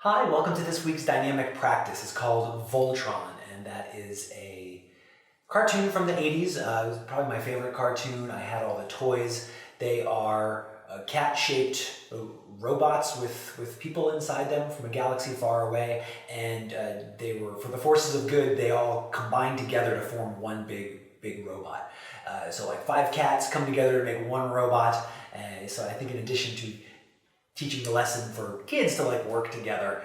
Hi, welcome to this week's dynamic practice. It's called Voltron, and that is a cartoon from the 80s. It was probably my favorite cartoon. I had all the toys. They are cat-shaped robots with people inside them from a galaxy far away, and they were, for the forces of good, they all combined together to form one big robot. So like 5 cats come together to make one robot. So I think in addition to teaching the lesson for kids to like work together.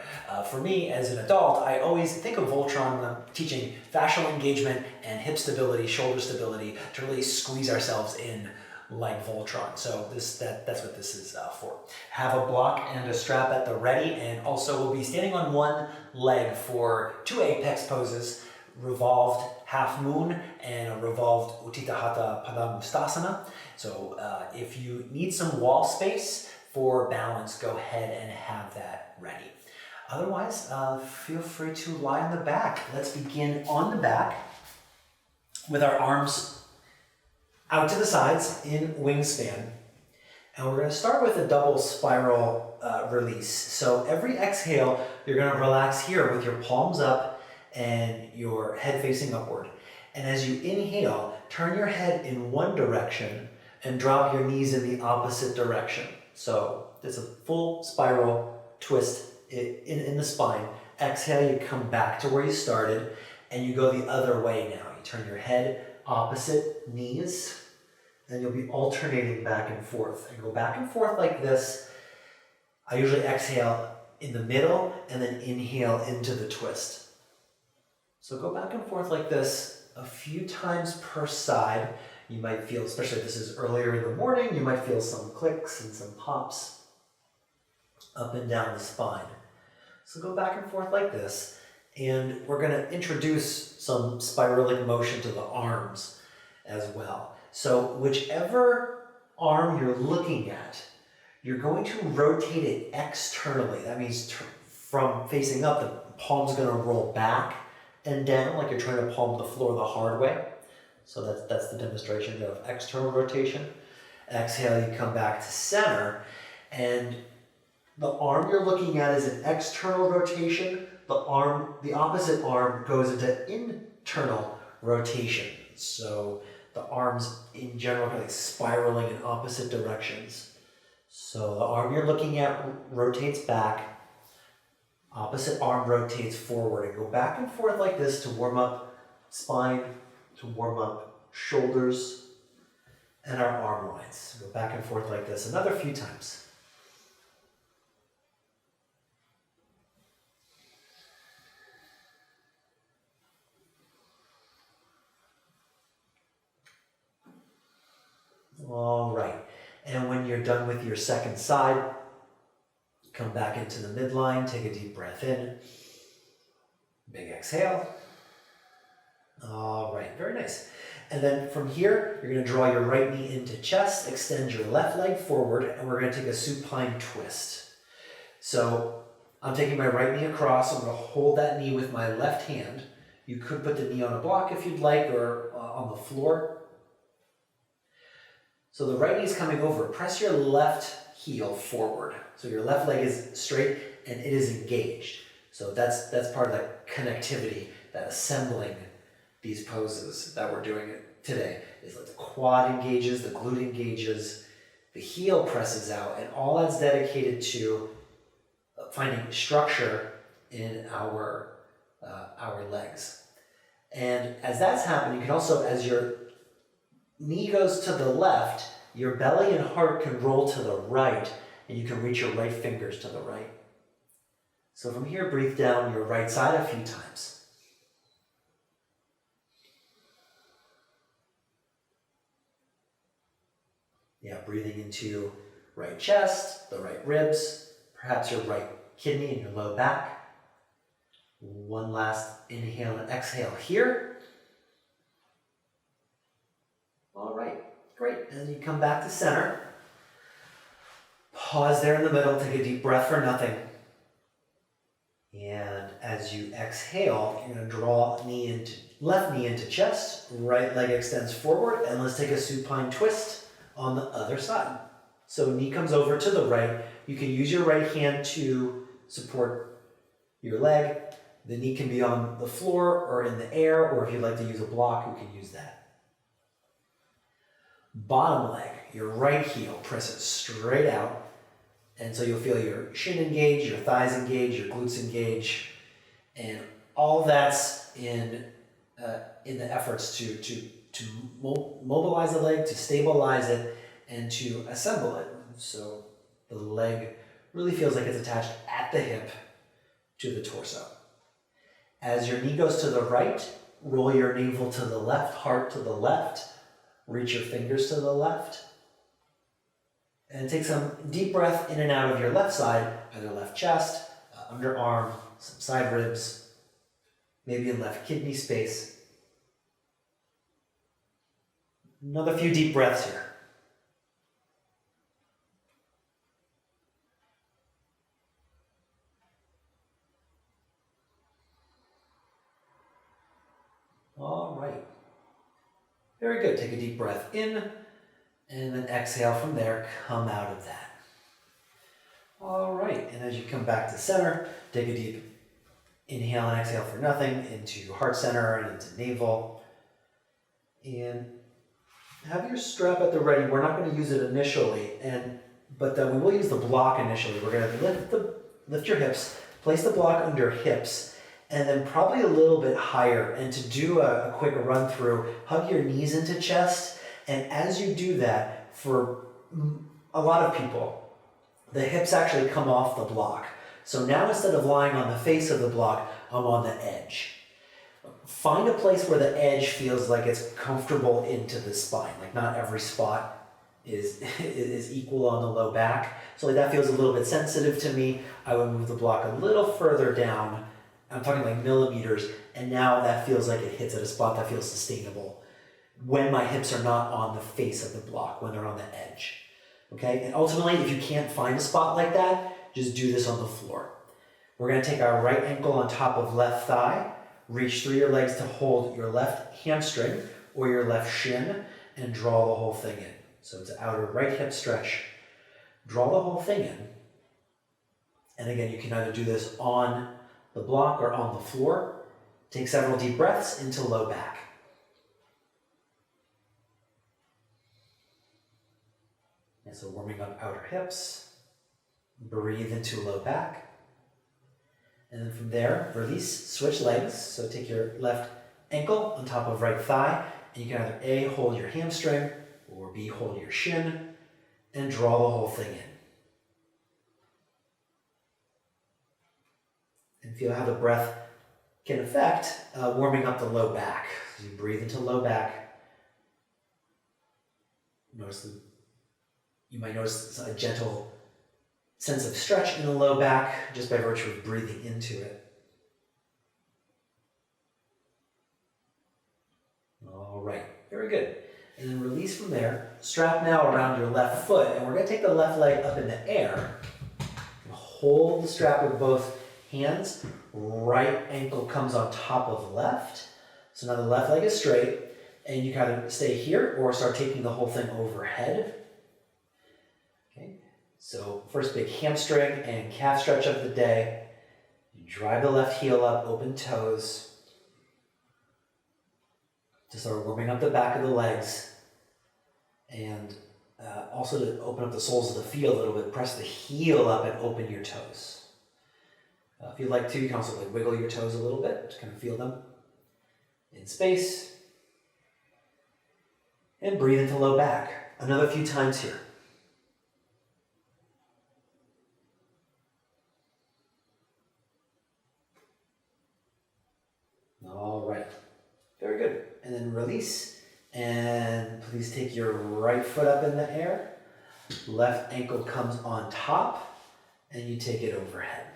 For me as an adult, I always think of Voltron when I'm teaching fascial engagement and hip stability, shoulder stability, to really squeeze ourselves in like Voltron. So that's what this is for. Have a block and a strap at the ready, and also we'll be standing on one leg for 2 apex poses, revolved half moon and a revolved Utthita Padangusthasana. So if you need some wall space for balance, go ahead and have that ready. Otherwise, feel free to lie on the back. Let's begin on the back with our arms out to the sides in wingspan. And we're going to start with a double spiral release. So every exhale, you're going to relax here with your palms up and your head facing upward. And as you inhale, turn your head in one direction and drop your knees in the opposite direction. So there's a full spiral twist in the spine. Exhale, you come back to where you started, and you go the other way now. You turn your head opposite knees, and you'll be alternating back and forth. And go back and forth like this. I usually exhale in the middle, and then inhale into the twist. So go back and forth like this a few times per side. You might feel, especially if this is earlier in the morning, you might feel some clicks and some pops up and down the spine. So go back and forth like this, and we're going to introduce some spiralic motion to the arms as well. So whichever arm you're looking at, you're going to rotate it externally. That means from facing up, the palm's going to roll back and down like you're trying to palm the floor the hard way. So that's the demonstration of external rotation. Exhale, you come back to center, and the arm you're looking at is an external rotation. The opposite arm goes into internal rotation. So the arms in general are like spiraling in opposite directions. So the arm you're looking at rotates back, opposite arm rotates forward, and go back and forth like this to warm up spine, to warm up shoulders and our arm lines. Go back and forth like this another few times. All right, and when you're done with your second side, come back into the midline, take a deep breath in, big exhale. All right, very nice. And then from here, you're going to draw your right knee into chest, extend your left leg forward, and we're going to take a supine twist. So I'm taking my right knee across. I'm going to hold that knee with my left hand. You could put the knee on a block if you'd like, or on the floor. So the right knee is coming over. Press your left heel forward. So your left leg is straight and it is engaged. So that's part of that connectivity, that assembling these poses that we're doing today. Is like the quad engages, the glute engages, the heel presses out, and all that's dedicated to finding structure in our legs. And as that's happening, you can also, as your knee goes to the left, your belly and heart can roll to the right, and you can reach your right fingers to the right. So from here, breathe down your right side a few times. Yeah, breathing into right chest, the right ribs, perhaps your right kidney and your low back. One last inhale and exhale here. All right, great. And then you come back to center. Pause there in the middle, take a deep breath for nothing. And as you exhale, you're going to draw left knee into chest, right leg extends forward, and let's take a supine twist on the other side. So knee comes over to the right. You can use your right hand to support your leg. The knee can be on the floor or in the air, or if you'd like to use a block, you can use that. Bottom leg, your right heel, press it straight out. And so you'll feel your shin engage, your thighs engage, your glutes engage. And all that's in the efforts to mobilize the leg, to stabilize it, and to assemble it. So the leg really feels like it's attached at the hip to the torso. As your knee goes to the right, roll your navel to the left, heart to the left, reach your fingers to the left, and take some deep breath in and out of your left side, either left chest, underarm, some side ribs, maybe in left kidney space. Another few deep breaths here. All right. Very good. Take a deep breath in, and then exhale from there. Come out of that. All right. And as you come back to center, take a deep inhale and exhale for nothing into heart center and into navel. And have your strap at the ready. We're not going to use it initially, but we will use the block initially. We're going to lift your hips, place the block under hips, and then probably a little bit higher. And to do a quick run through, hug your knees into chest. And as you do that, for a lot of people, the hips actually come off the block. So now instead of lying on the face of the block, I'm on the edge. Find a place where the edge feels like it's comfortable into the spine. Like not every spot is equal on the low back. So like that feels a little bit sensitive to me. I would move the block a little further down. I'm talking like millimeters, and now that feels like it hits at a spot that feels sustainable when my hips are not on the face of the block, when they're on the edge. Okay, and ultimately, if you can't find a spot like that, just do this on the floor. We're going to take our right ankle on top of left thigh, reach through your legs to hold your left hamstring or your left shin, and draw the whole thing in. So it's an outer right hip stretch. Draw the whole thing in. And again, you can either do this on the block or on the floor. Take several deep breaths into low back. And so warming up outer hips. Breathe into low back. And then from there, release, switch legs. So take your left ankle on top of right thigh, and you can either A, hold your hamstring, or B, hold your shin, and draw the whole thing in. And feel how the breath can affect warming up the low back. So you breathe into low back. You might notice a gentle sense of stretch in the low back just by virtue of breathing into it. All right, very good. And then release from there. Strap now around your left foot, and we're going to take the left leg up in the air. Hold the strap with both hands. Right ankle comes on top of left. So now the left leg is straight, and you kind of stay here or start taking the whole thing overhead. Okay. So first big hamstring and calf stretch of the day. You drive the left heel up, open toes. Just start warming up the back of the legs. And also to open up the soles of the feet a little bit, press the heel up and open your toes. If you'd like to, you can also wiggle your toes a little bit, just kind of feel them in space. And breathe into low back. Another few times here. All right, very good. And then release, and please take your right foot up in the air. Left ankle comes on top, and you take it overhead.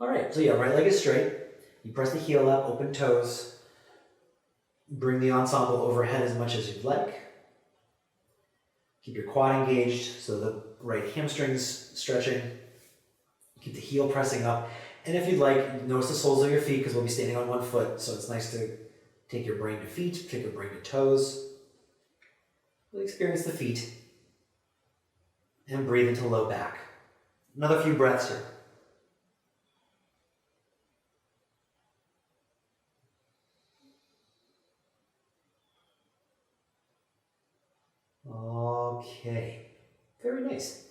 All right, so yeah, right leg is straight. You press the heel up, open toes. Bring the ensemble overhead as much as you'd like. Keep your quad engaged, so the right hamstring's stretching. Keep the heel pressing up. And if you'd like, notice the soles of your feet, because we'll be standing on one foot, so it's nice to take your brain to feet, take your brain to toes. Really experience the feet. And breathe into low back. Another few breaths here. Okay, very nice.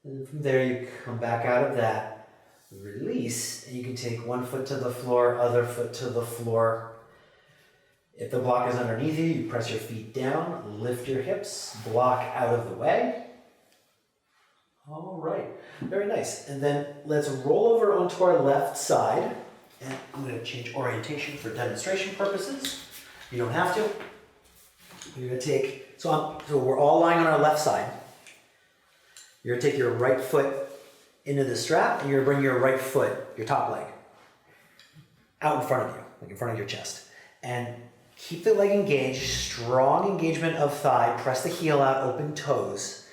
And then from there you come back out of that, release, and you can take one foot to the floor, other foot to the floor. If the block is underneath you, you press your feet down, lift your hips, block out of the way. All right, very nice. And then let's roll over onto our left side. And I'm going to change orientation for demonstration purposes. You don't have to. You're going to take, so we're all lying on our left side. You're going to take your right foot into the strap, and you're going to bring your right foot, your top leg, out in front of you, like in front of your chest. And keep the leg engaged, strong engagement of thigh, press the heel out, open toes.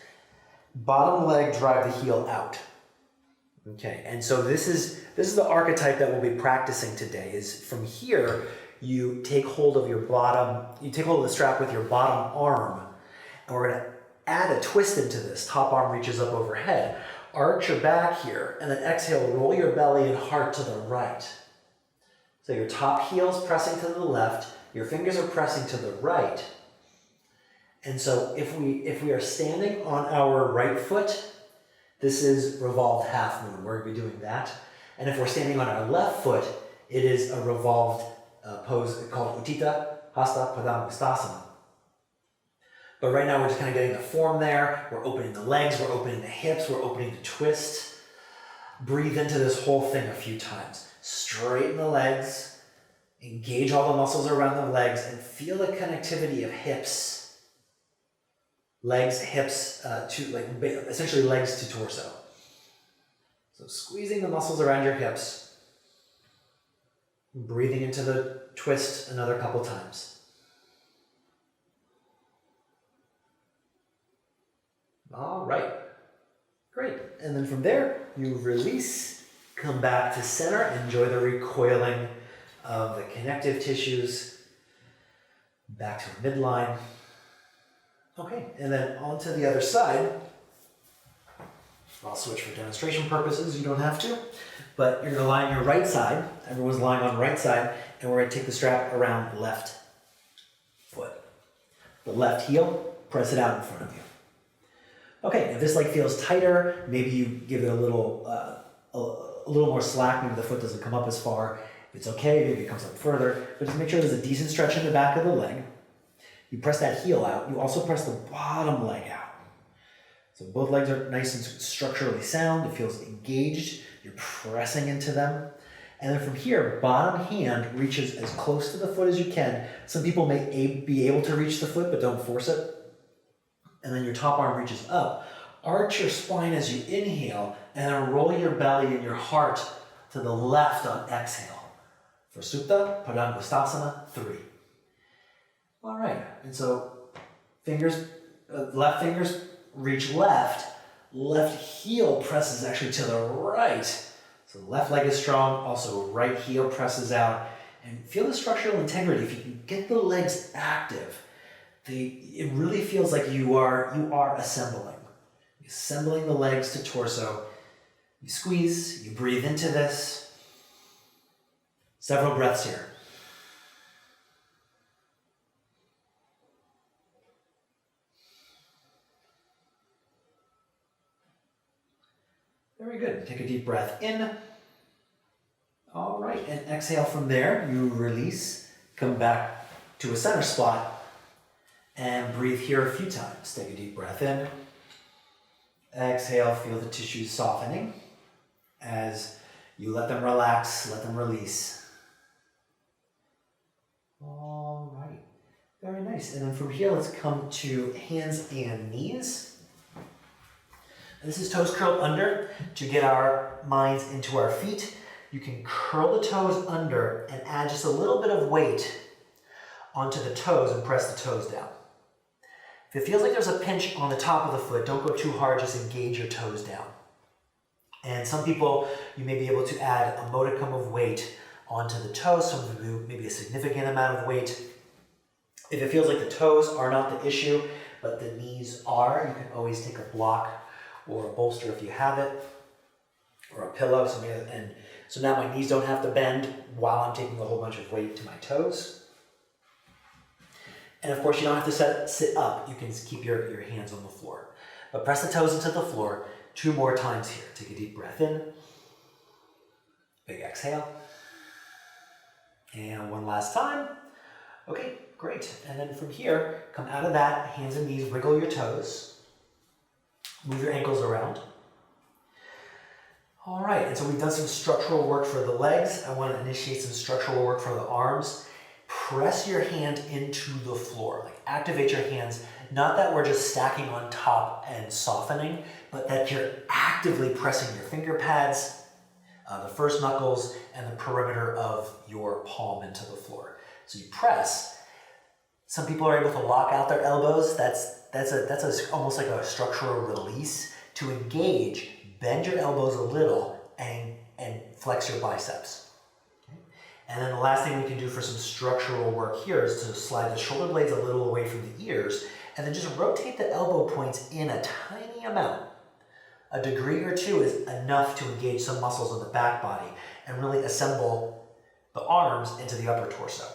Bottom leg, drive the heel out. Okay, and so this is the archetype that we'll be practicing today, is from here, you take hold of your bottom, you take hold of the strap with your bottom arm, and we're gonna add a twist into this. Top arm reaches up overhead. Arch your back here, and then exhale, roll your belly and heart to the right. So your top heel's pressing to the left, your fingers are pressing to the right. And so if we are standing on our right foot, this is revolved half moon. We're going to be doing that. And if we're standing on our left foot, it is a revolved pose called Utthita, Hasta, Padangusthasana. But right now we're just kind of getting the form there. We're opening the legs, we're opening the hips, we're opening the twist. Breathe into this whole thing a few times. Straighten the legs, engage all the muscles around the legs, and feel the connectivity of hips. Legs, hips, essentially legs to torso. So squeezing the muscles around your hips, breathing into the twist another couple times. All right, great. And then from there, you release, come back to center, enjoy the recoiling of the connective tissues, back to midline. Okay, and then onto the other side. I'll switch for demonstration purposes, you don't have to, but you're gonna lie on your right side. Everyone's lying on right side, and we're gonna take the strap around left foot. The left heel, press it out in front of you. Okay, if this leg feels tighter, maybe you give it a little more slack, maybe the foot doesn't come up as far. If it's okay, maybe it comes up further, but just make sure there's a decent stretch in the back of the leg. You press that heel out. You also press the bottom leg out. So both legs are nice and structurally sound. It feels engaged. You're pressing into them. And then from here, bottom hand reaches as close to the foot as you can. Some people may be able to reach the foot, but don't force it. And then your top arm reaches up. Arch your spine as you inhale, and then roll your belly and your heart to the left on exhale. For Supta, Padangusthasana 3. All right, and so left fingers reach left, left heel presses actually to the right. So the left leg is strong, also right heel presses out, and feel the structural integrity. If you can get the legs active, it really feels like you are assembling. You're assembling the legs to torso. You squeeze, you breathe into this. Several breaths here. Very good. Take a deep breath in. All right, and exhale from there. You release, come back to a center spot, and breathe here a few times. Take a deep breath in. Exhale, feel the tissues softening as you let them relax, let them release. All right, very nice. And then from here, let's come to hands and knees. This is toes curled under to get our minds into our feet. You can curl the toes under and add just a little bit of weight onto the toes and press the toes down. If it feels like there's a pinch on the top of the foot, don't go too hard, just engage your toes down. And some people, you may be able to add a modicum of weight onto the toes, some of you maybe a significant amount of weight. If it feels like the toes are not the issue, but the knees are, you can always take a block or a bolster if you have it, or a pillow. So now my knees don't have to bend while I'm taking a whole bunch of weight to my toes. And of course, you don't have to sit up. You can just keep your hands on the floor. But press the toes into the floor 2 more times here. Take a deep breath in. Big exhale. And one last time. Okay, great. And then from here, come out of that, hands and knees, wiggle your toes. Move your ankles around. All right, and so we've done some structural work for the legs. I want to initiate some structural work for the arms. Press your hand into the floor, like activate your hands. Not that we're just stacking on top and softening, but that you're actively pressing your finger pads, the first knuckles, and the perimeter of your palm into the floor. So you press. Some people are able to lock out their elbows. That's almost like a structural release. To engage, bend your elbows a little and flex your biceps. Okay? And then the last thing we can do for some structural work here is to slide the shoulder blades a little away from the ears, and then just rotate the elbow points in a tiny amount. A degree or 2 is enough to engage some muscles in the back body and really assemble the arms into the upper torso.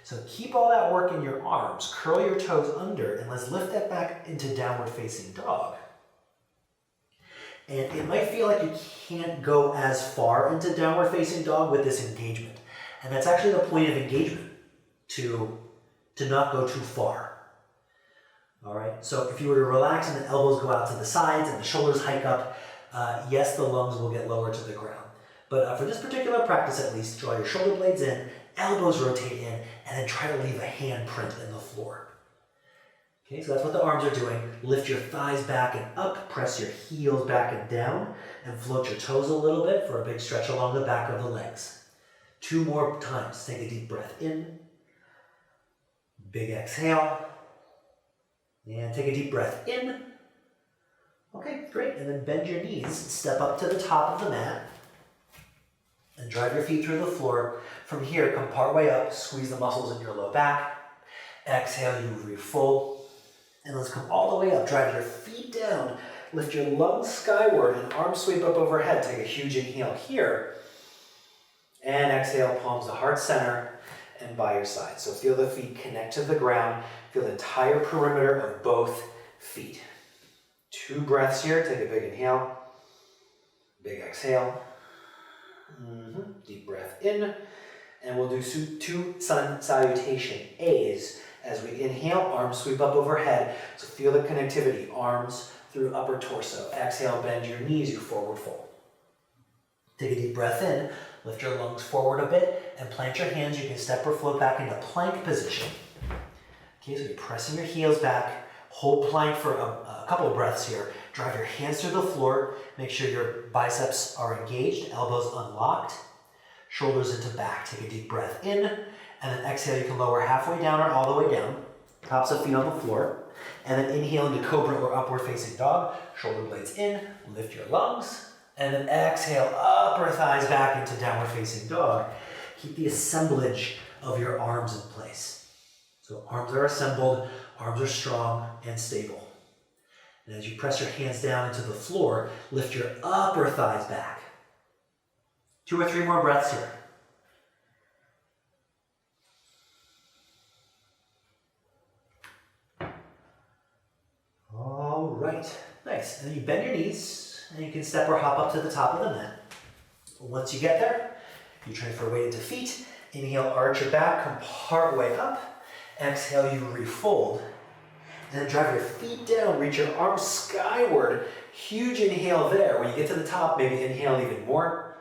So keep all that work in your arms, curl your toes under, and let's lift that back into downward facing dog. And it might feel like you can't go as far into downward facing dog with this engagement. And that's actually the point of engagement, to not go too far. All right, so if you were to relax and the elbows go out to the sides and the shoulders hike up, yes, the lungs will get lower to the ground. But for this particular practice at least, draw your shoulder blades in, elbows rotate in, and then try to leave a handprint in the floor. Okay, so that's what the arms are doing. Lift your thighs back and up, press your heels back and down, and float your toes a little bit for a big stretch along the back of the legs. 2 more times. Take a deep breath in. Big exhale. And take a deep breath in. Okay, great. And then bend your knees. Step up to the top of the mat. And drive your feet through the floor. From here, come part way up. Squeeze the muscles in your low back. Exhale, you refold. And let's come all the way up. Drive your feet down. Lift your lungs skyward and arms sweep up overhead. Take a huge inhale here. And exhale, palms to heart center and by your side. So feel the feet connect to the ground. Feel the entire perimeter of both feet. 2 breaths here. Take a big inhale. Big exhale. Deep breath in. And we'll do 2 sun salutation A's. As we inhale, arms sweep up overhead. So feel the connectivity, arms through upper torso. Exhale, bend your knees, you forward fold. Take a deep breath in, lift your lungs forward a bit, and plant your hands. You can step or float back into plank position. Okay, so you're pressing your heels back. Hold plank for a couple of breaths here. Drive your hands through the floor. Make sure your biceps are engaged, elbows unlocked, shoulders into back. Take a deep breath in. And then exhale, you can lower halfway down or all the way down. Tops of feet on the floor. And then inhale into cobra or upward facing dog. Shoulder blades in, lift your lungs. And then exhale, upper thighs back into downward facing dog. Keep the assemblage of your arms in place. So arms are assembled, arms are strong and stable. And as you press your hands down into the floor, lift your upper thighs back. 2 or 3 more breaths here. All right, nice. And then you bend your knees, and you can step or hop up to the top of the mat. Once you get there, you transfer weight into feet. Inhale, arch your back, come part way up. Exhale, you refold. And then drive your feet down, reach your arms skyward. Huge inhale there. When you get to the top, maybe inhale even more.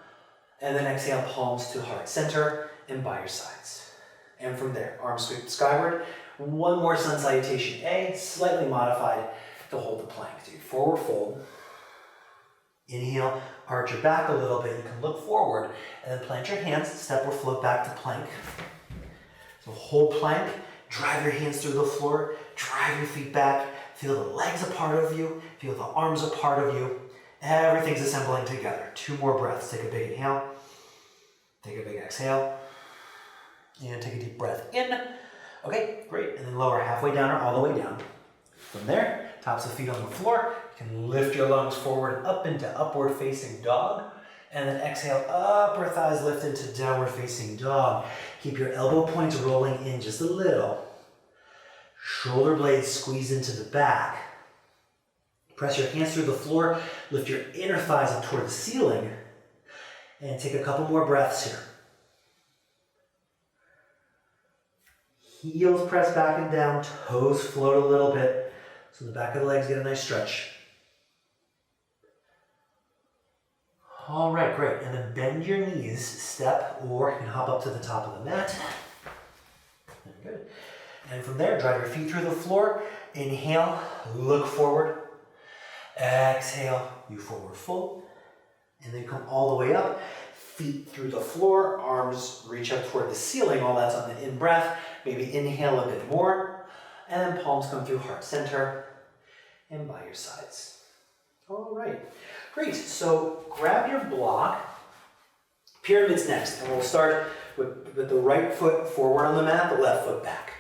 And then exhale, palms to heart center and by your sides. And from there, arms sweep skyward. 1 more sun salutation A, slightly modified to hold the plank. Do forward fold. Inhale, arch your back a little bit. You can look forward and then plant your hands, step or float back to plank. So hold plank, drive your hands through the floor, drive your feet back, feel the legs a part of you, feel the arms a part of you. Everything's assembling together. 2 more breaths. Take a big inhale, take a big exhale, and take a deep breath in. Okay, great. And then lower halfway down or all the way down. From there, tops of feet on the floor. You can lift your lungs forward up into upward facing dog. And then exhale, upper thighs lift into downward facing dog. Keep your elbow points rolling in just a little. Shoulder blades squeeze into the back. Press your hands through the floor, lift your inner thighs up toward the ceiling, and take a couple more breaths here. Heels press back and down, toes float a little bit, so the back of the legs get a nice stretch. All right, great. And then bend your knees, step, or you can hop up to the top of the mat. Very good. And from there, drive your feet through the floor. Inhale, look forward. Exhale, you forward fold. And then come all the way up. Feet through the floor, arms reach up toward the ceiling. All that's on the in-breath. Maybe inhale a bit more. And then palms come through heart center and by your sides. All right, great. So grab your block. Pyramids next. And we'll start with the right foot forward on the mat, the left foot back.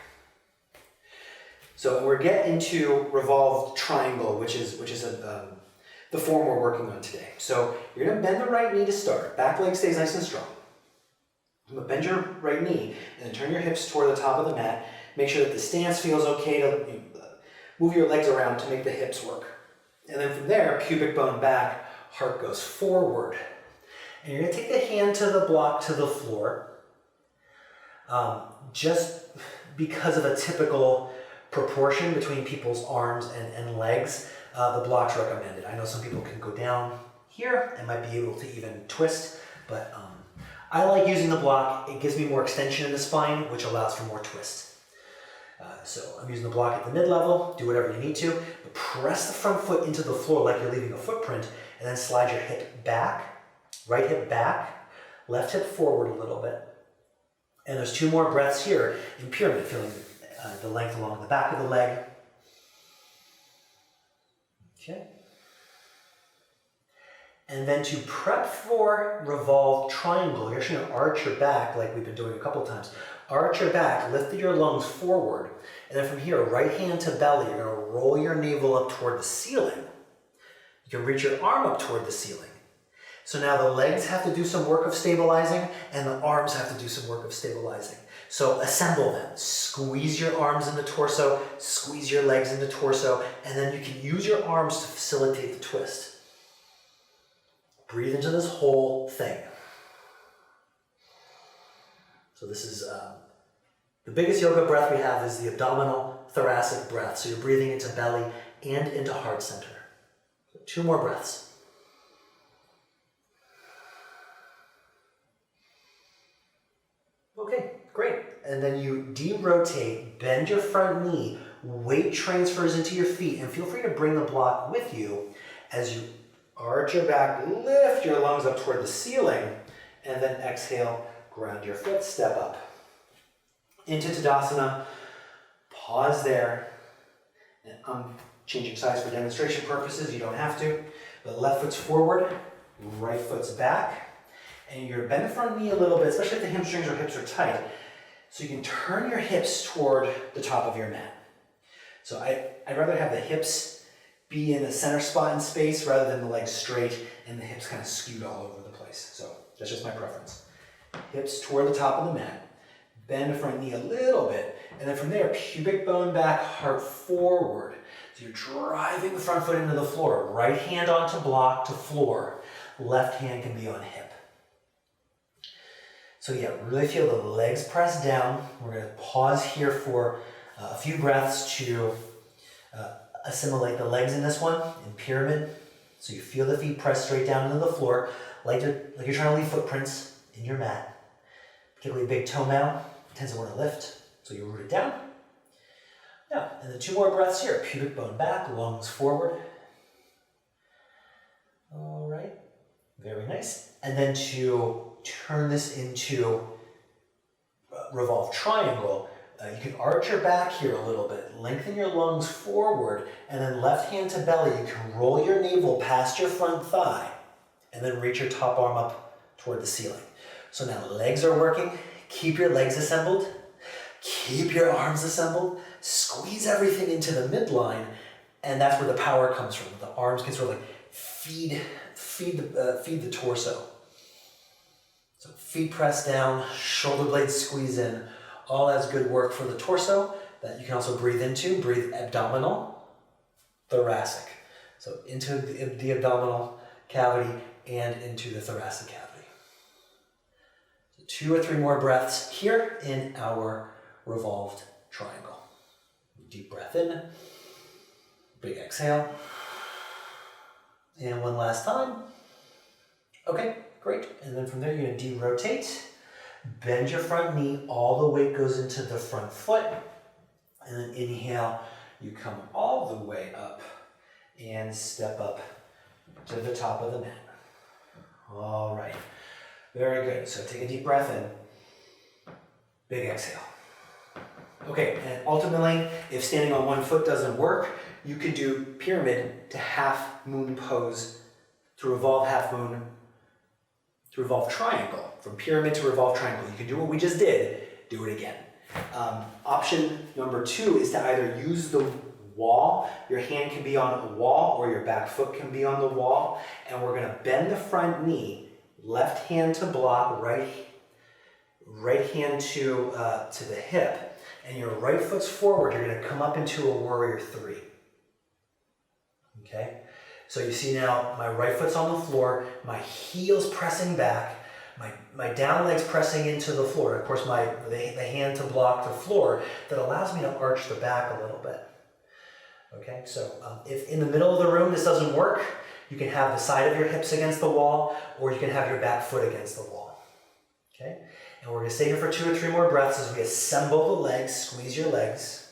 So we're getting into revolved triangle, which is the form we're working on today. So you're going to bend the right knee to start. Back leg stays nice and strong. I'm going to bend your right knee and then turn your hips toward the top of the mat. Make sure that the stance feels okay to move your legs around to make the hips work. And then from there, pubic bone back, heart goes forward. And you're going to take the hand to the block to the floor. Just because of a typical proportion between people's arms and legs, the block's recommended. I know some people can go down here and might be able to even twist, but I like using the block. It gives me more extension in the spine, which allows for more twist. So I'm using the block at the mid-level. Do whatever you need to, but press the front foot into the floor like you're leaving a footprint, and then slide your hip back, right hip back, left hip forward a little bit. And there's 2 more breaths here in pyramid, feeling the length along the back of the leg. Okay. And then to prep for revolved triangle, you're actually going to arch your back like we've been doing a couple times. Arch your back, lift your lungs forward, and then from here, right hand to belly, you're going to roll your navel up toward the ceiling. You can reach your arm up toward the ceiling. So now the legs have to do some work of stabilizing, and the arms have to do some work of stabilizing. So assemble them. Squeeze your arms in the torso, squeeze your legs in the torso, and then you can use your arms to facilitate the twist. Breathe into this whole thing. So this is the biggest yoga breath we have is the abdominal thoracic breath. So you're breathing into belly and into heart center. So 2 more breaths. Okay, great. And then you de-rotate, bend your front knee, weight transfers into your feet, and feel free to bring the block with you as you arch your back, lift your lungs up toward the ceiling, and then exhale, ground your foot, step up. Into Tadasana, pause there. And I'm changing sides for demonstration purposes, you don't have to. The left foot's forward, right foot's back. And you're bend the front knee a little bit, especially if the hamstrings or hips are tight. So you can turn your hips toward the top of your mat. So I'd rather have the hips be in the center spot in space rather than the legs straight and the hips kind of skewed all over the place. So that's just my preference. Hips toward the top of the mat. Bend the front knee a little bit. And then from there, pubic bone back, heart forward. So you're driving the front foot into the floor. Right hand onto block to floor. Left hand can be on hip. So yeah, really feel the legs press down. We're going to pause here for a few breaths to assimilate the legs in this one, in pyramid. So you feel the feet press straight down into the floor, like you're trying to leave footprints in your mat. Particularly big toenail tends to want to lift, so you root it down. Yeah, and then 2 more breaths here. Pubic bone back, lungs forward. All right, very nice. And then to turn this into revolved triangle, you can arch your back here a little bit, lengthen your lungs forward, and then left hand to belly, you can roll your navel past your front thigh, and then reach your top arm up toward the ceiling. So now legs are working, keep your legs assembled, keep your arms assembled, squeeze everything into the midline, and that's where the power comes from. The arms can sort of like feed the torso. So feet press down, shoulder blades squeeze in. All that's good work for the torso that you can also breathe into. Breathe abdominal, thoracic. So into the abdominal cavity and into the thoracic cavity. So 2 or 3 more breaths here in our revolved triangle. Deep breath in, big exhale. And one last time. Okay, great. And then from there, you're going to de-rotate. Bend your front knee. All the weight goes into the front foot. And then inhale, you come all the way up and step up to the top of the mat. All right. Very good. So take a deep breath in. Big exhale. Okay, and ultimately, if standing on one foot doesn't work, you could do pyramid to half moon pose, to revolve half moon, to revolve triangle. From pyramid to revolve triangle. You can do what we just did, do it again. Option number 2 is to either use the wall, your hand can be on a wall or your back foot can be on the wall, and we're going to bend the front knee, left hand to block, right hand to the hip. And your right foot's forward, you're going to come up into a warrior 3. Okay? So you see now my right foot's on the floor, my heel's pressing back, my down leg's pressing into the floor. Of course, the hand to block the floor that allows me to arch the back a little bit. Okay? So if in the middle of the room this doesn't work, you can have the side of your hips against the wall, or you can have your back foot against the wall. Okay? And we're going to stay here for 2 or 3 more breaths as we assemble the legs, squeeze your legs.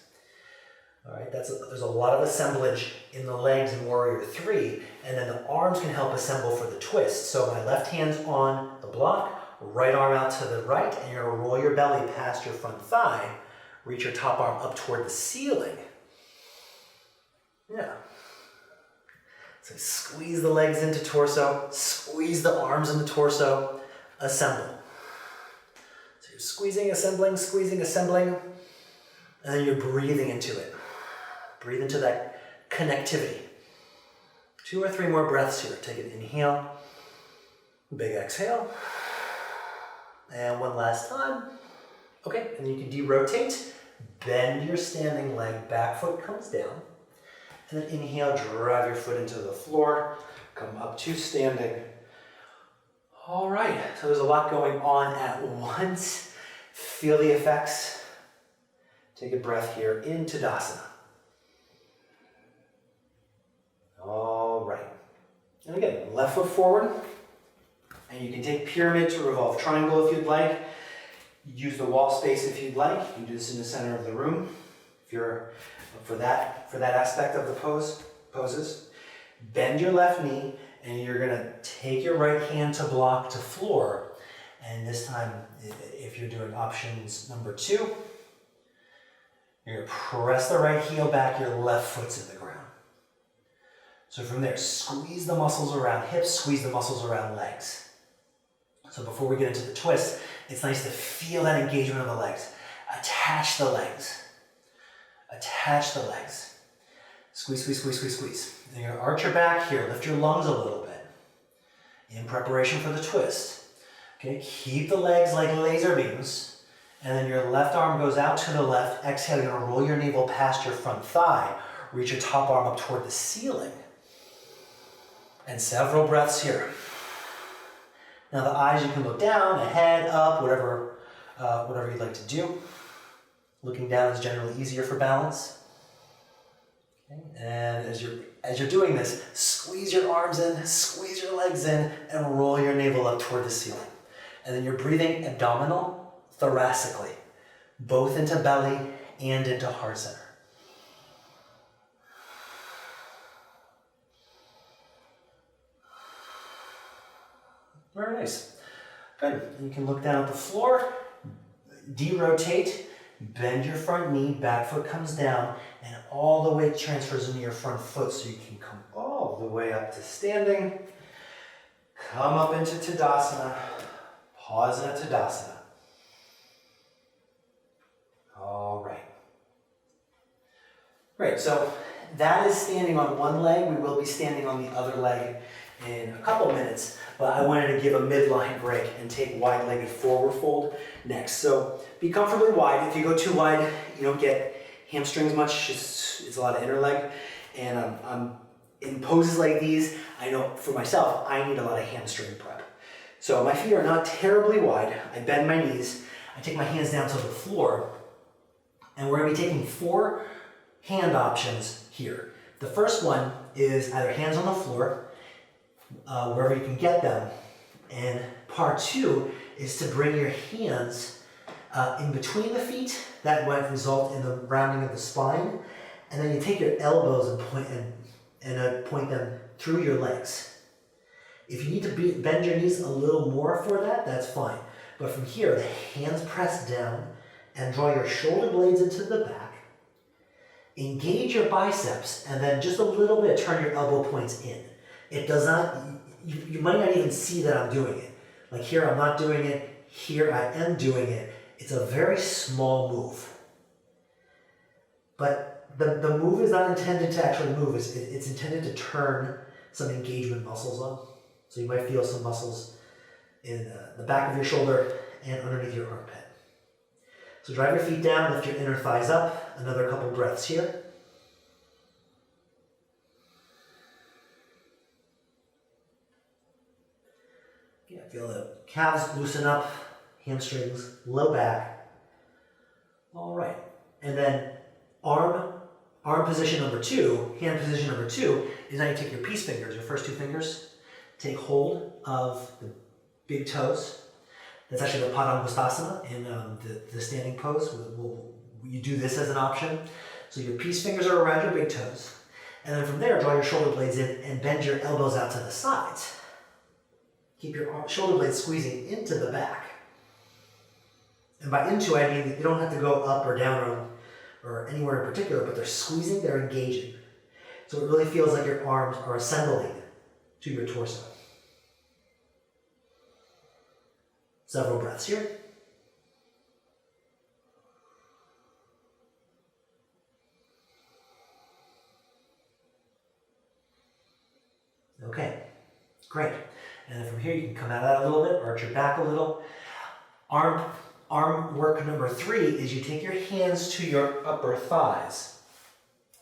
All right, there's a lot of assemblage in the legs in Warrior 3, and then the arms can help assemble for the twist. So my left hand's on the block, right arm out to the right, and you're going to roll your belly past your front thigh, reach your top arm up toward the ceiling. Yeah. So squeeze the legs into torso, squeeze the arms into torso, assemble. Squeezing, assembling, and then you're breathing into it. Breathe into that connectivity. 2 or 3 more breaths here. Take an inhale, big exhale, and one last time. Okay, and then you can de-rotate, bend your standing leg, back foot comes down, and then inhale, drive your foot into the floor, come up to standing. All right, so there's a lot going on at once. Feel the effects. Take a breath here into Tadasana. All right. And again, left foot forward. And you can take pyramid to revolve triangle if you'd like. Use the wall space if you'd like. You can do this in the center of the room if you're for that aspect of the poses. Bend your left knee, and you're going to take your right hand to block to floor. And this time, if you're doing options number 2, you're going to press the right heel back, your left foot's in the ground. So from there, squeeze the muscles around hips, squeeze the muscles around legs. So before we get into the twist, it's nice to feel that engagement of the legs. Attach the legs. Attach the legs. Squeeze, squeeze, squeeze, squeeze, squeeze. Then you're going to arch your back here, lift your lungs a little bit in preparation for the twist. Okay, keep the legs like laser beams, and then your left arm goes out to the left. Exhale, you're going to roll your navel past your front thigh. Reach your top arm up toward the ceiling. And several breaths here. Now the eyes, you can look down, ahead, up, whatever you'd like to do. Looking down is generally easier for balance. Okay, and as you're doing this, squeeze your arms in, squeeze your legs in, and roll your navel up toward the ceiling. And then you're breathing abdominal, thoracically, both into belly and into heart center. Very nice. Good. You can look down at the floor, de-rotate, bend your front knee, back foot comes down, and all the weight transfers into your front foot so you can come all the way up to standing. Come up into Tadasana. Pause in a Tadasana. All right. Great, so that is standing on one leg. We will be standing on the other leg in a couple minutes, but I wanted to give a midline break and take wide-legged forward fold next. So be comfortably wide. If you go too wide, you don't get hamstrings much. It's a lot of inner leg. And I'm in poses like these, I know for myself, I need a lot of hamstring prep. So my feet are not terribly wide. I bend my knees. I take my hands down to the floor. And we're going to be taking 4 hand options here. The first one is either hands on the floor, wherever you can get them. And part 2 is to bring your hands in between the feet. That might result in the rounding of the spine. And then you take your elbows and point them through your legs. If you need to bend your knees a little more for that, that's fine. But from here, the hands press down and draw your shoulder blades into the back. Engage your biceps and then just a little bit turn your elbow points in. It does not, you might not even see that I'm doing it. Like here, I'm not doing it. Here, I am doing it. It's a very small move. But the move is not intended to actually move. It's intended to turn some engagement muscles on. So you might feel some muscles in the back of your shoulder and underneath your armpit. So drive your feet down, lift your inner thighs up. Another couple breaths here. Yeah, feel the calves loosen up, hamstrings, low back. All right. And then arm position number 2, hand position number 2 is now you take your peace fingers, your first 2 fingers, take hold of the big toes. That's actually the Padangusthasana in the standing pose. You do this as an option. So your peace fingers are around your big toes. And then from there, draw your shoulder blades in and bend your elbows out to the sides. Keep your shoulder blades squeezing into the back. And by into, I mean you don't have to go up or down or anywhere in particular, but they're squeezing, they're engaging. So it really feels like your arms are assembling to your torso. Several breaths here. Okay, great. And then from here you can come out of that a little bit, arch your back a little. Arm work number 3 is you take your hands to your upper thighs.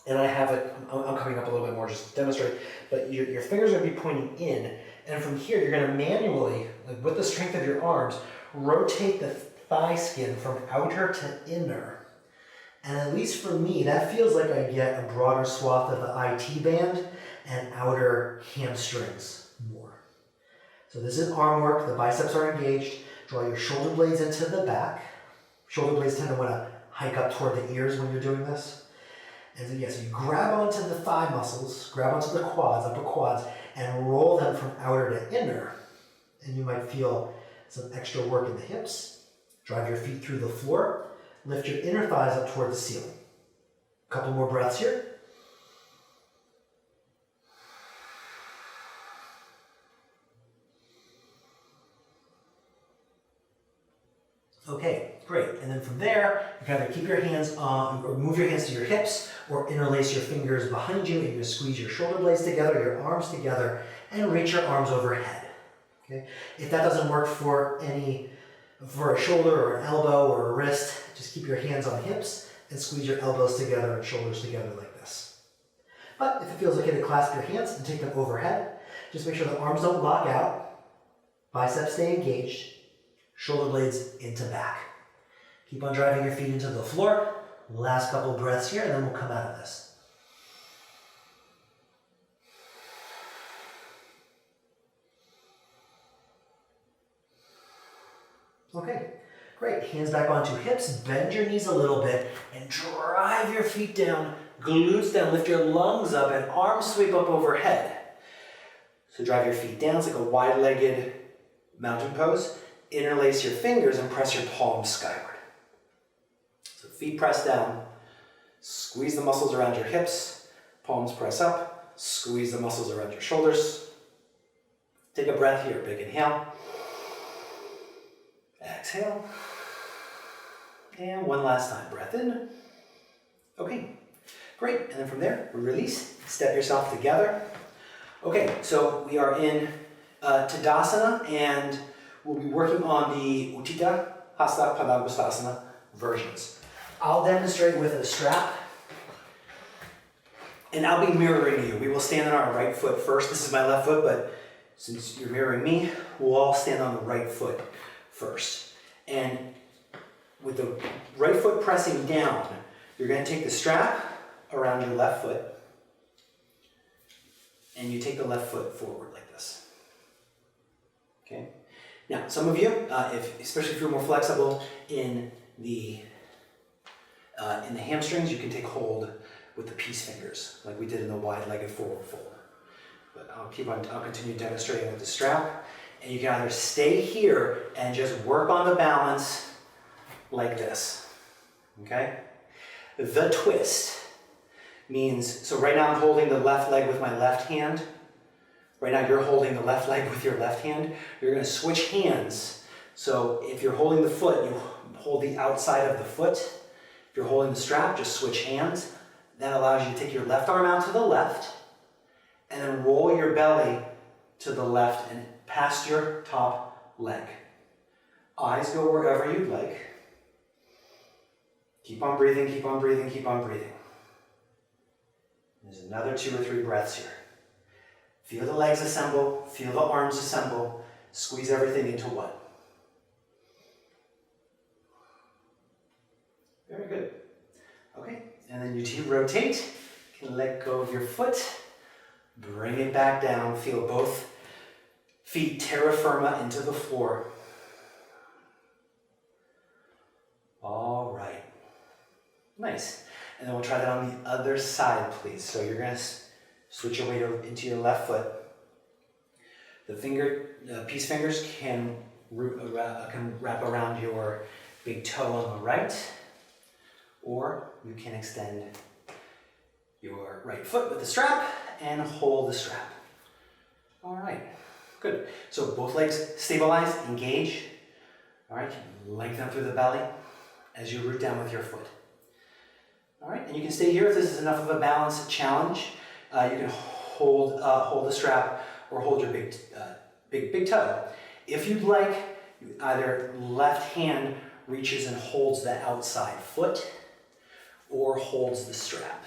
And I have it, I'm coming up a little bit more just to demonstrate, but your fingers are going to be pointing in. And from here, you're going to manually, like with the strength of your arms, rotate the thigh skin from outer to inner. And at least for me, that feels like I get a broader swath of the IT band and outer hamstrings more. So this is arm work. The biceps are engaged. Draw your shoulder blades into the back. Shoulder blades tend to want to hike up toward the ears when you're doing this. And so, yes, you grab onto the thigh muscles, grab onto the quads, upper quads, and roll them from outer to inner. And you might feel some extra work in the hips. Drive your feet through the floor. Lift your inner thighs up toward the ceiling. A couple more breaths here. Okay, great. And then from there, you can either keep your hands on, or move your hands to your hips, or interlace your fingers behind you, and you squeeze your shoulder blades together, your arms together, and reach your arms overhead. Okay? If that doesn't work for a shoulder or an elbow or a wrist, just keep your hands on hips and squeeze your elbows together and shoulders together like this. But if it feels okay to clasp your hands and take them overhead, just make sure the arms don't lock out, biceps stay engaged, shoulder blades into back. Keep on driving your feet into the floor. Last couple breaths here, and then we'll come out of this. Okay, great. Hands back onto hips, bend your knees a little bit, and drive your feet down, glutes down, lift your lungs up, and arms sweep up overhead. So drive your feet down. It's like a wide-legged mountain pose. Interlace your fingers and press your palms skyward. So feet press down, squeeze the muscles around your hips, palms press up, squeeze the muscles around your shoulders. Take a breath here, big inhale. Exhale. And one last time, breath in. Okay, great. And then from there, release, step yourself together. Okay, so we are in Tadasana, and we'll be working on the Utthita, Hasta, Padangusthasana versions. I'll demonstrate with a strap. And I'll be mirroring you. We will stand on our right foot first. This is my left foot, but since you're mirroring me, we'll all stand on the right foot first. And with the right foot pressing down, you're going to take the strap around your left foot, and you take the left foot forward like this. Okay? Now, some of you, especially if you're more flexible in the hamstrings, you can take hold with the peace fingers, like we did in the wide-legged forward fold. But I'll continue demonstrating with the strap. And you can either stay here and just work on the balance like this, okay? The twist means, so right now I'm holding the left leg with my left hand. Right now you're holding the left leg with your left hand. You're gonna switch hands. So if you're holding the foot, you hold the outside of the foot. If you're holding the strap, just switch hands. That allows you to take your left arm out to the left and then roll your belly to the left and past your top leg. Eyes go wherever you'd like. Keep on breathing, keep on breathing, keep on breathing. There's another 2 or 3 breaths here. Feel the legs assemble, feel the arms assemble, squeeze everything into one. Very good. Okay, and then you rotate, you can let go of your foot, bring it back down, feel both feet terra firma into the floor. All right, nice. And then we'll try that on the other side, please. So you're gonna switch your weight into your left foot. The peace fingers can wrap around your big toe on the right, or you can extend your right foot with the strap and hold the strap. All right, good. So both legs stabilize, engage. All right, lengthen up through the belly as you root down with your foot. All right, and you can stay here if this is enough of a balance challenge. You can hold the strap or hold your big toe. If you'd like, either left hand reaches and holds the outside foot or holds the strap.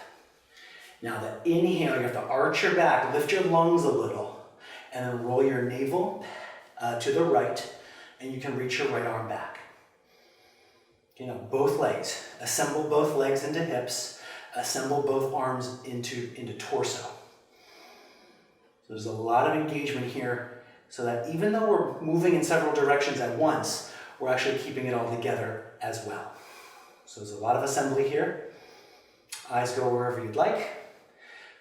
Now the inhale, you have to arch your back, lift your lungs a little, and then roll your navel to the right, and you can reach your right arm back. Okay, now both legs. Assemble both legs into hips, assemble both arms into torso. So there's a lot of engagement here, so that even though we're moving in several directions at once, we're actually keeping it all together as well. So there's a lot of assembly here. Eyes go wherever you'd like,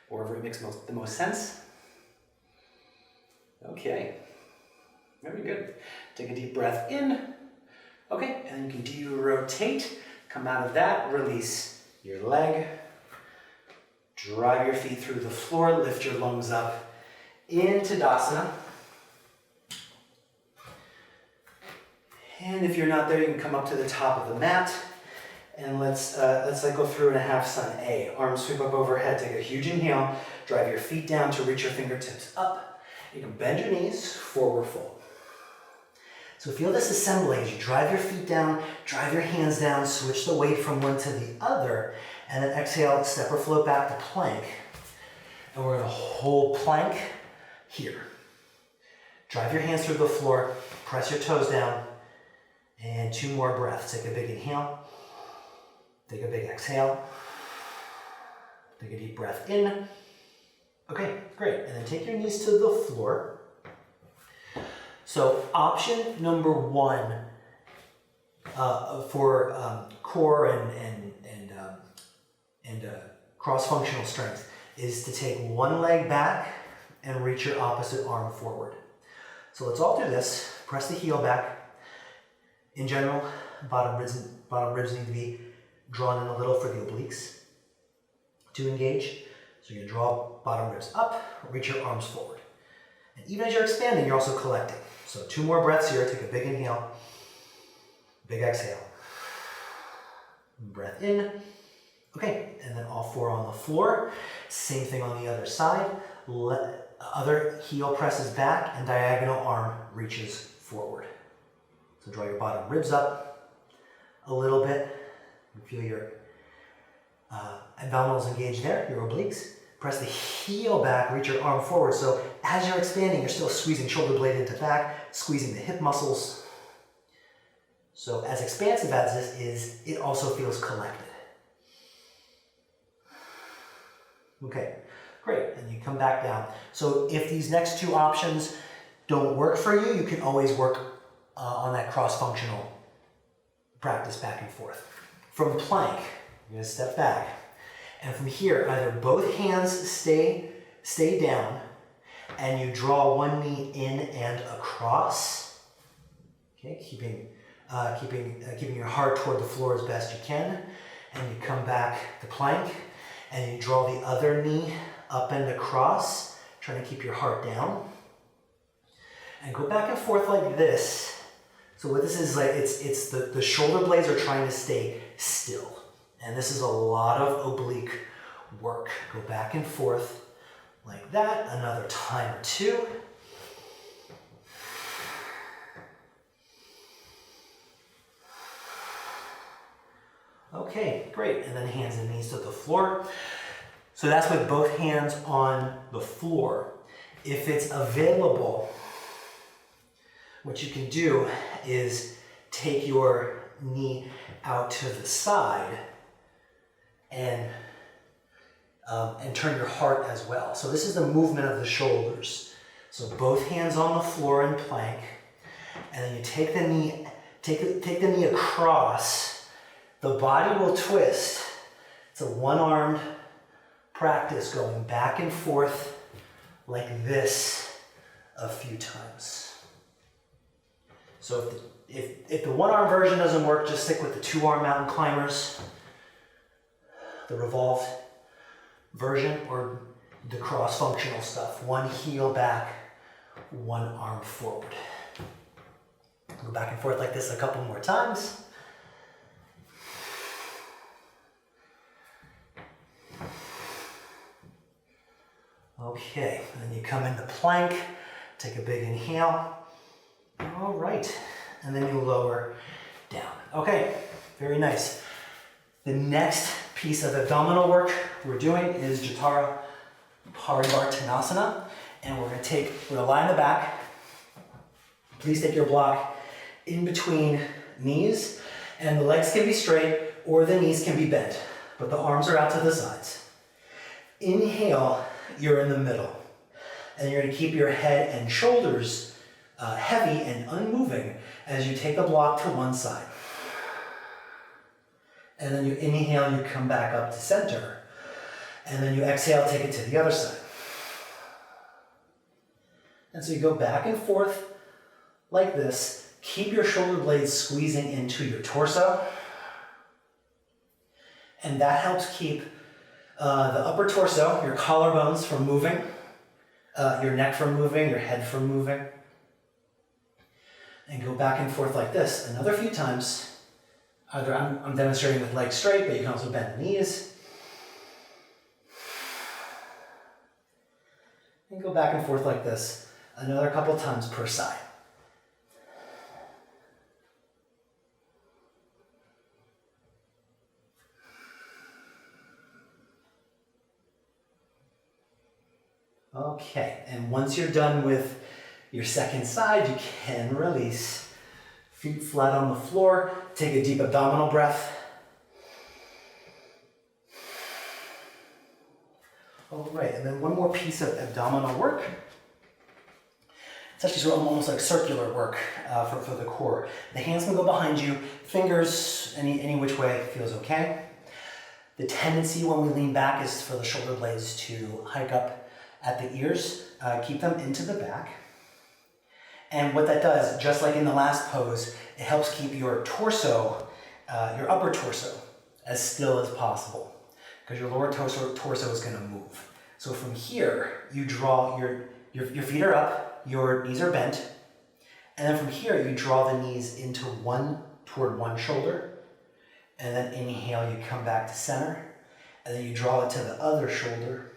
wherever it makes the most sense. Okay, very good. Take a deep breath in. Okay, and then you can de-rotate, come out of that, release your leg, drive your feet through the floor, lift your lungs up into Utthita. And if you're not there, you can come up to the top of the mat. And let's go through in a half sun A. Arms sweep up overhead, take a huge inhale, drive your feet down to reach your fingertips up. You can bend your knees, forward fold. So feel this assembling as you drive your feet down, drive your hands down, switch the weight from one to the other, and then exhale, step or float back to plank. And we're gonna hold plank here. Drive your hands through the floor, press your toes down, and 2 more breaths. Take a big inhale. Take a big exhale. Take a deep breath in. Okay, great. And then take your knees to the floor. So option number 1 for core and cross-functional strength is to take one leg back and reach your opposite arm forward. So let's all do this. Press the heel back. In general, bottom ribs need to be drawn in a little for the obliques to engage. So you're gonna draw bottom ribs up, reach your arms forward. And even as you're expanding, you're also collecting. So 2 more breaths here. Take a big inhale, big exhale. Breath in. Okay, and then all 4 on the floor. Same thing on the other side. Other heel presses back and diagonal arm reaches forward. So draw your bottom ribs up a little bit. You feel your abdominals engaged there, your obliques. Press the heel back, reach your arm forward. So as you're expanding, you're still squeezing shoulder blade into back, squeezing the hip muscles. So as expansive as this is, it also feels collected. Okay, great, and you come back down. So if these next two options don't work for you, you can always work on that cross-functional practice back and forth. From plank, you're gonna step back. And from here, either both hands stay down and you draw one knee in and across. Okay, keeping your heart toward the floor as best you can. And you come back to plank and you draw the other knee up and across, trying to keep your heart down. And go back and forth like this. So what this is like, it's the shoulder blades are trying to stay still. And this is a lot of oblique work. Go back and forth like that, another time or two. Okay, great. And then hands and knees to the floor. So that's with both hands on the floor. If it's available, what you can do is take your knee out to the side and turn your heart as well. So this is the movement of the shoulders. So both hands on the floor in plank, and then you take the knee, take the knee across. The body will twist. It's a one-armed practice going back and forth like this a few times. So if the one-arm version doesn't work, just stick with the two-arm mountain climbers, the revolved version, or the cross-functional stuff. One heel back, one arm forward. Go back and forth like this a couple more times. Okay, and then you come into plank, take a big inhale. All right, and then you lower down. Okay, very nice. The next piece of abdominal work we're doing is Utthita Padangusthasana, and we're gonna lie in the back. Please take your block in between knees, and the legs can be straight or the knees can be bent, but the arms are out to the sides. Inhale, you're in the middle, and you're gonna keep your head and shoulders heavy and unmoving as you take the block to one side. And then you inhale, you come back up to center. And then you exhale, take it to the other side. And so you go back and forth like this. Keep your shoulder blades squeezing into your torso. And that helps keep the upper torso, your collarbones from moving, your neck from moving, your head from moving. And go back and forth like this another few times. Either I'm demonstrating with legs straight, but you can also bend the knees. And go back and forth like this another couple times per side. Okay, and once you're done with your second side, you can release. Feet flat on the floor. Take a deep abdominal breath. All right, and then one more piece of abdominal work. It's actually sort of almost like circular work for the core. The hands can go behind you. Fingers, any which way feels okay. The tendency when we lean back is for the shoulder blades to hike up at the ears. Keep them into the back. And what that does, just like in the last pose, it helps keep your torso, your upper torso, as still as possible, because your lower torso is going to move. So from here, you draw your feet are up, your knees are bent, and then from here you draw the knees into toward one shoulder, and then inhale, you come back to center, and then you draw it to the other shoulder,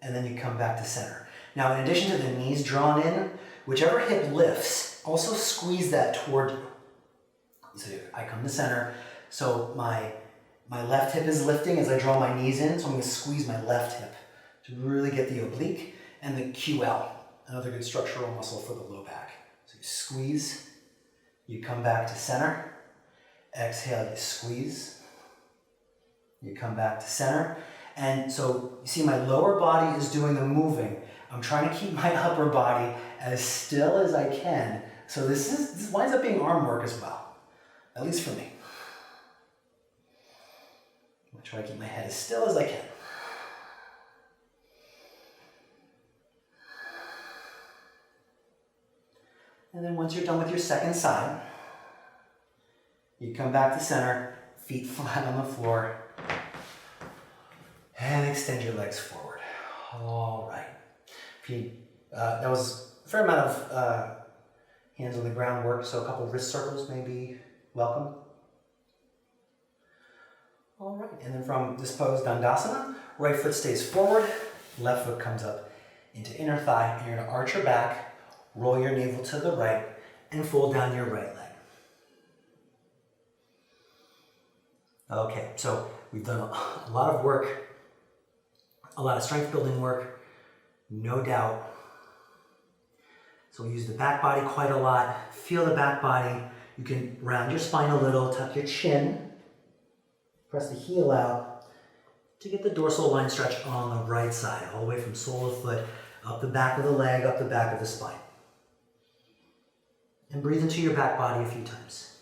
and then you come back to center. Now, in addition to the knees drawn in, whichever hip lifts, also squeeze that toward you. So I come to center, so my My left hip is lifting as I draw my knees in, so I'm going to squeeze my left hip to really get the oblique and the QL, another good structural muscle for the low back. So you squeeze, you come back to center, exhale, you squeeze, you come back to center. And so you see my lower body is doing the moving. I'm trying to keep my upper body as still as I can. So this winds up being arm work as well, at least for me. I'm going to try to keep my head as still as I can. And then once you're done with your second side, you come back to center, feet flat on the floor, and extend your legs forward. All right. That was a fair amount of hands on the ground work, so a couple wrist circles may be welcome. All right, and then from this pose, Padangusthasana, right foot stays forward, left foot comes up into inner thigh, and you're gonna arch your back, roll your navel to the right, and fold down your right leg. Okay, so we've done a lot of work, a lot of strength building work, no doubt. So we use the back body quite a lot. Feel the back body. You can round your spine a little, tuck your chin, press the heel out to get the dorsal line stretch on the right side, all the way from sole of foot, up the back of the leg, up the back of the spine. And breathe into your back body a few times.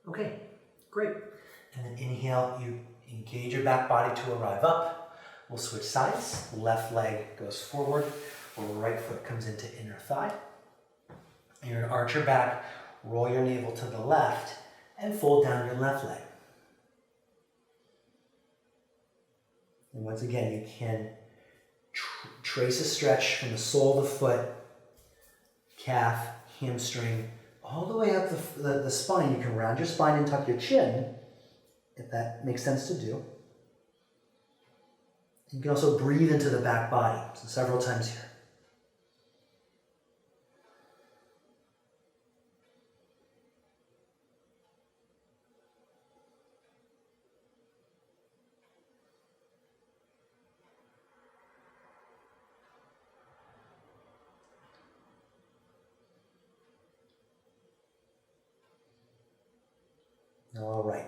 Okay, great. And then inhale, you engage your back body to arrive up. We'll switch sides. Left leg goes forward, or right foot comes into inner thigh. And you're gonna arch your back, roll your navel to the left, and fold down your left leg. And once again, you can trace a stretch from the sole of the foot, calf, hamstring, all the way up the spine. You can round your spine and tuck your chin, if that makes sense to do. You can also breathe into the back body, so several times here. All right,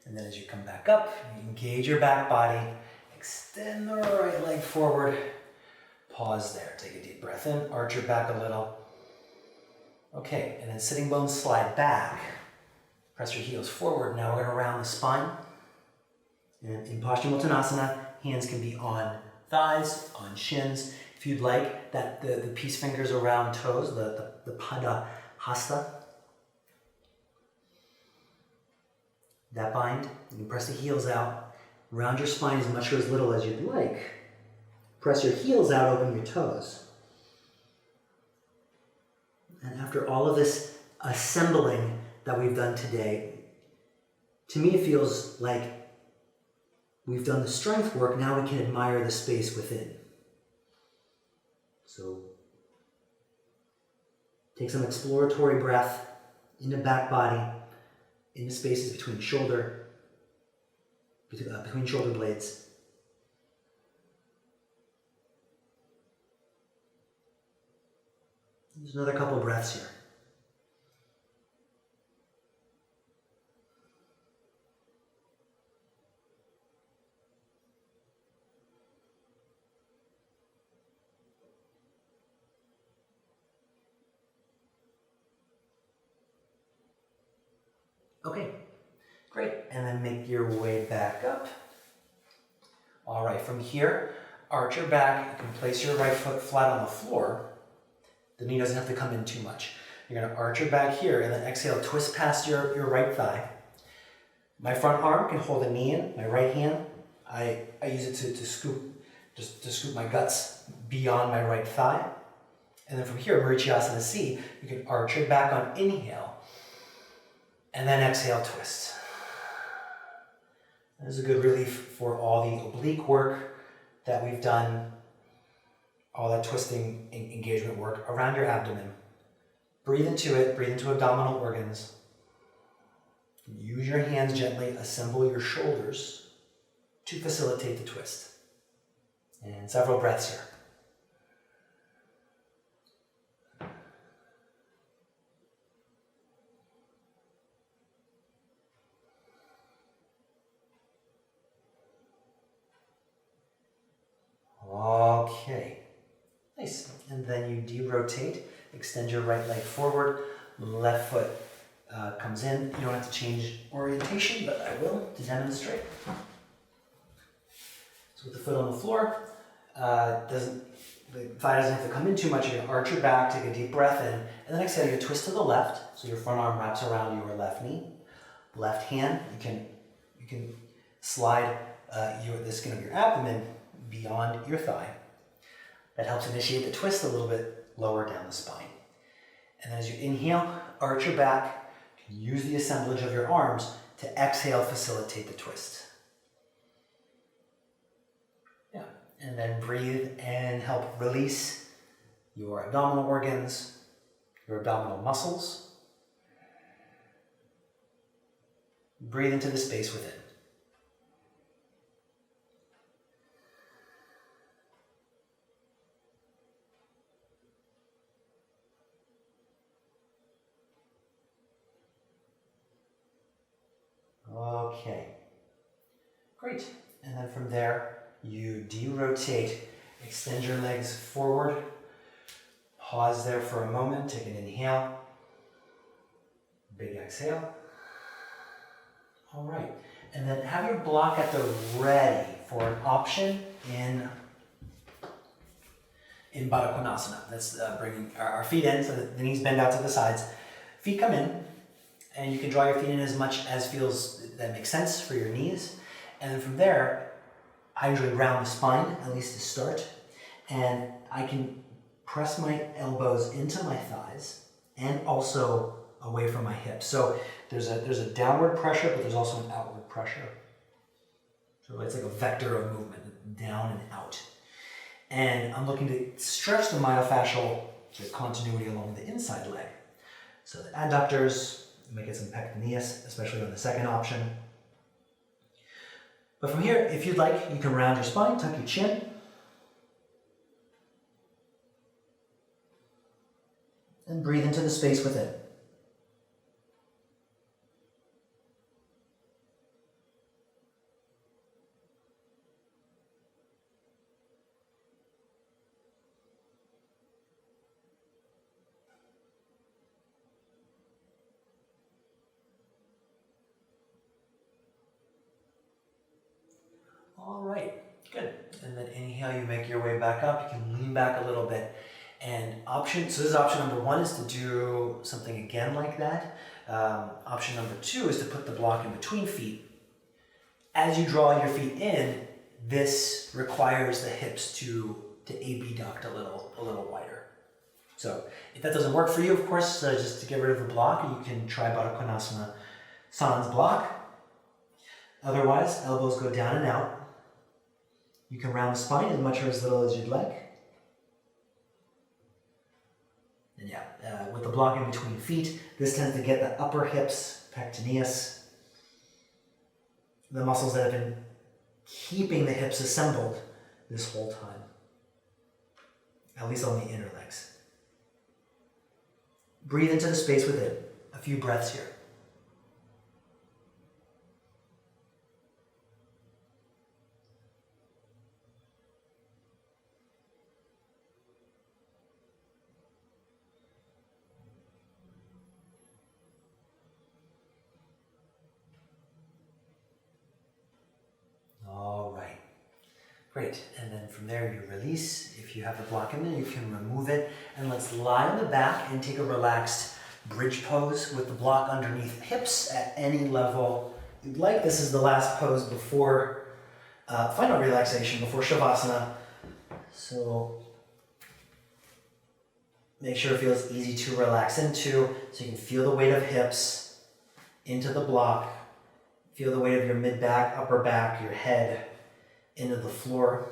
and then as you come back up, you engage your back body, extend the right leg forward, pause there, take a deep breath in, arch your back a little. Okay, and then sitting bones slide back, press your heels forward. Now we're gonna round the spine. And in Padangusthasana, hands can be on thighs, on shins. If you'd like, the peace fingers around toes, the Pada Hasta. That bind, you can press the heels out, round your spine as much or as little as you'd like. Press your heels out, open your toes. And after all of this assembling that we've done today, to me it feels like we've done the strength work, now we can admire the space within. So take some exploratory breath into back body, in the spaces between shoulder blades. There's another couple breaths here. Okay, great. And then make your way back up. All right, from here, arch your back. You can place your right foot flat on the floor. The knee doesn't have to come in too much. You're gonna arch your back here and then exhale, twist past your right thigh. My front arm can hold a knee in. My right hand, I use it to scoop my guts beyond my right thigh. And then from here, Marichyasana C, you can arch your back on inhale. And then exhale, twist. This is a good relief for all the oblique work that we've done, all that twisting engagement work around your abdomen. Breathe into it, breathe into abdominal organs. Use your hands gently, assemble your shoulders to facilitate the twist. And several breaths here. Okay, nice. And then you de-rotate, extend your right leg forward, left foot comes in. You don't have to change orientation, but I will to demonstrate. So with the foot on the floor, the thigh doesn't have to come in too much. You're going to arch your back, take a deep breath in, and then exhale, you twist to the left, so your front arm wraps around your left knee. Left hand, you can slide the skin of your abdomen beyond your thigh. That helps initiate the twist a little bit lower down the spine. And then as you inhale, arch your back, use the assemblage of your arms to exhale, facilitate the twist. Yeah, and then breathe and help release your abdominal organs, your abdominal muscles. Breathe into the space within. Okay, great. And then from there, you de-rotate, extend your legs forward, pause there for a moment, take an inhale, big exhale. All right, and then have your block at the ready for an option in Padangusthasana. That's bringing our feet in, so that the knees bend out to the sides. Feet come in, and you can draw your feet in as much as that makes sense for your knees. And then from there, I usually round the spine, at least to start. And I can press my elbows into my thighs and also away from my hips. So there's a downward pressure, but there's also an outward pressure. So it's like a vector of movement, down and out. And I'm looking to stretch the myofascial continuity along the inside leg. So the adductors, you might get some pectineus, especially on the second option. But from here, if you'd like, you can round your spine, tuck your chin. And breathe into the space within. All right, good. And then inhale, you make your way back up. You can lean back a little bit. And so this is option number one, is to do something again like that. Option number two is to put the block in between feet. As you draw your feet in, this requires the hips to abduct a little wider. So if that doesn't work for you, of course, just to get rid of the block, you can try Padangusthasana sans block. Otherwise, elbows go down and out. You can round the spine as much or as little as you'd like. And yeah, with the block in between feet, this tends to get the upper hips, pectineus, the muscles that have been keeping the hips assembled this whole time, at least on the inner legs. Breathe into the space within. A few breaths here. All right, great. And then from there you release. If you have the block in there, you can remove it. And let's lie on the back and take a relaxed bridge pose with the block underneath hips at any level you'd like. This is the last pose before final relaxation, before Shavasana. So make sure it feels easy to relax into, so you can feel the weight of hips into the block. Feel the weight of your mid-back, upper back, your head into the floor.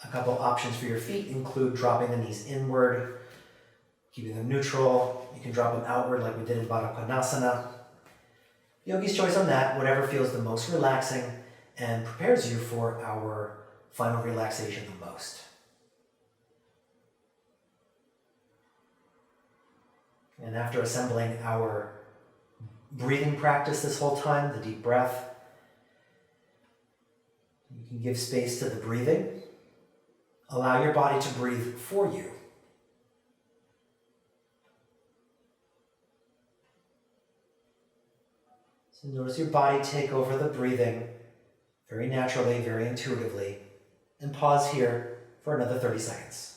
A couple options for your feet include dropping the knees inward, keeping them neutral. You can drop them outward like we did in Padangusthasana. Yogi's choice on that, whatever feels the most relaxing and prepares you for our final relaxation the most. And after assembling our breathing practice this whole time, the deep breath, you can give space to the breathing. Allow your body to breathe for you. So notice your body take over the breathing very naturally, very intuitively, and pause here for another 30 seconds.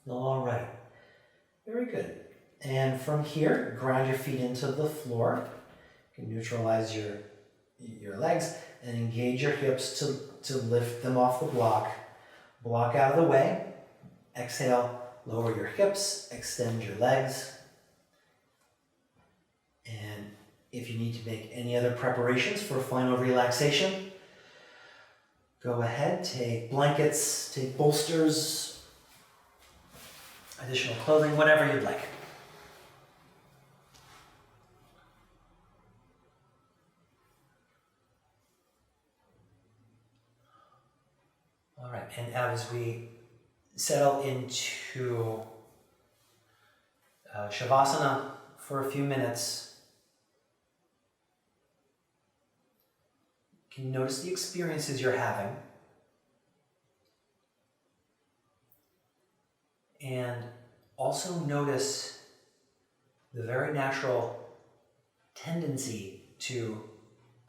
All right, very good. And from here, ground your feet into the floor. You can neutralize your legs and engage your hips to lift them off the block. Block out of the way. Exhale, lower your hips, extend your legs. And if you need to make any other preparations for final relaxation, go ahead, take blankets, take bolsters, additional clothing, whatever you'd like. All right, and as we settle into Shavasana for a few minutes, can you notice the experiences you're having? And also notice the very natural tendency to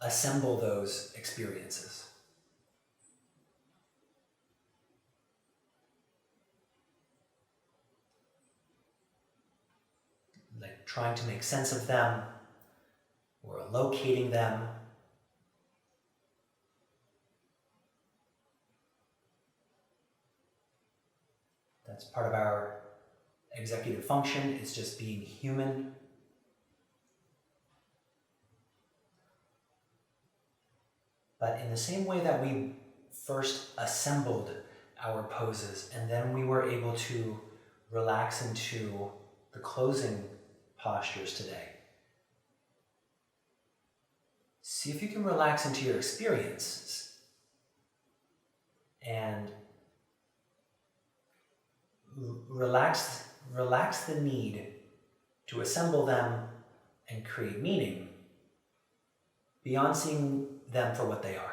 assemble those experiences. Like trying to make sense of them or locating them. That's part of our executive function, is just being human. But in the same way that we first assembled our poses and then we were able to relax into the closing postures today, see if you can relax into your experiences and relax the need to assemble them and create meaning beyond seeing them for what they are.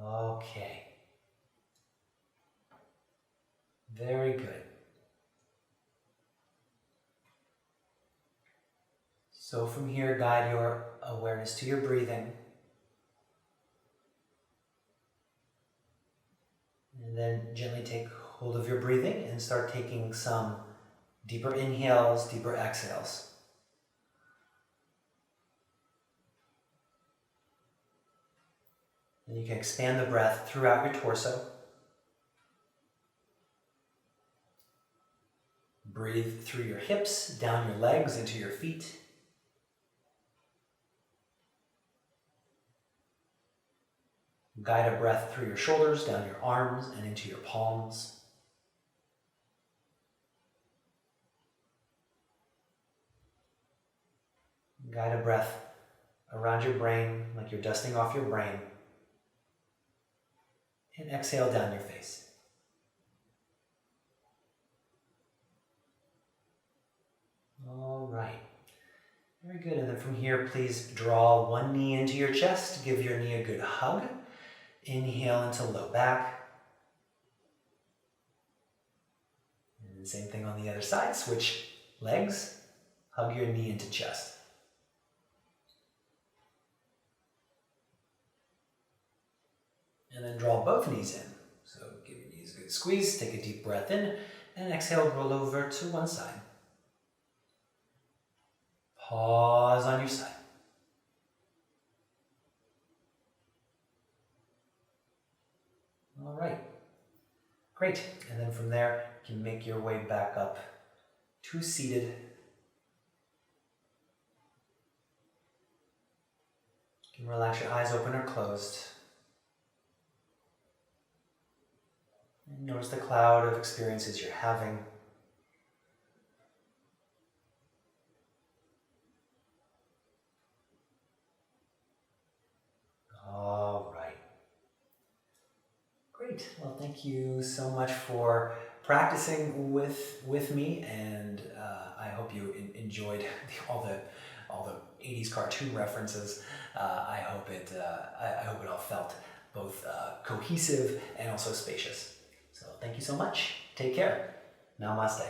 Okay. Very good. So from here, guide your awareness to your breathing. And then gently take hold of your breathing and start taking some deeper inhales, deeper exhales. And you can expand the breath throughout your torso. Breathe through your hips, down your legs, into your feet. Guide a breath through your shoulders, down your arms, and into your palms. Guide a breath around your brain, like you're dusting off your brain. And exhale down your face. All right. Very good. And then from here, please draw one knee into your chest. Give your knee a good hug. Inhale into low back. And same thing on the other side. Switch legs. Hug your knee into chest. And then draw both knees in. So give your knees a good squeeze. Take a deep breath in. And exhale, roll over to one side. Pause on your side. All right. Great. And then from there, you can make your way back up to seated. You can relax your eyes open or closed. And notice the cloud of experiences you're having. All right. Great. Well, thank you so much for practicing with me, and I hope you enjoyed all the 80s cartoon references. I hope it all felt both cohesive and also spacious. So thank you so much. Take care. Namaste.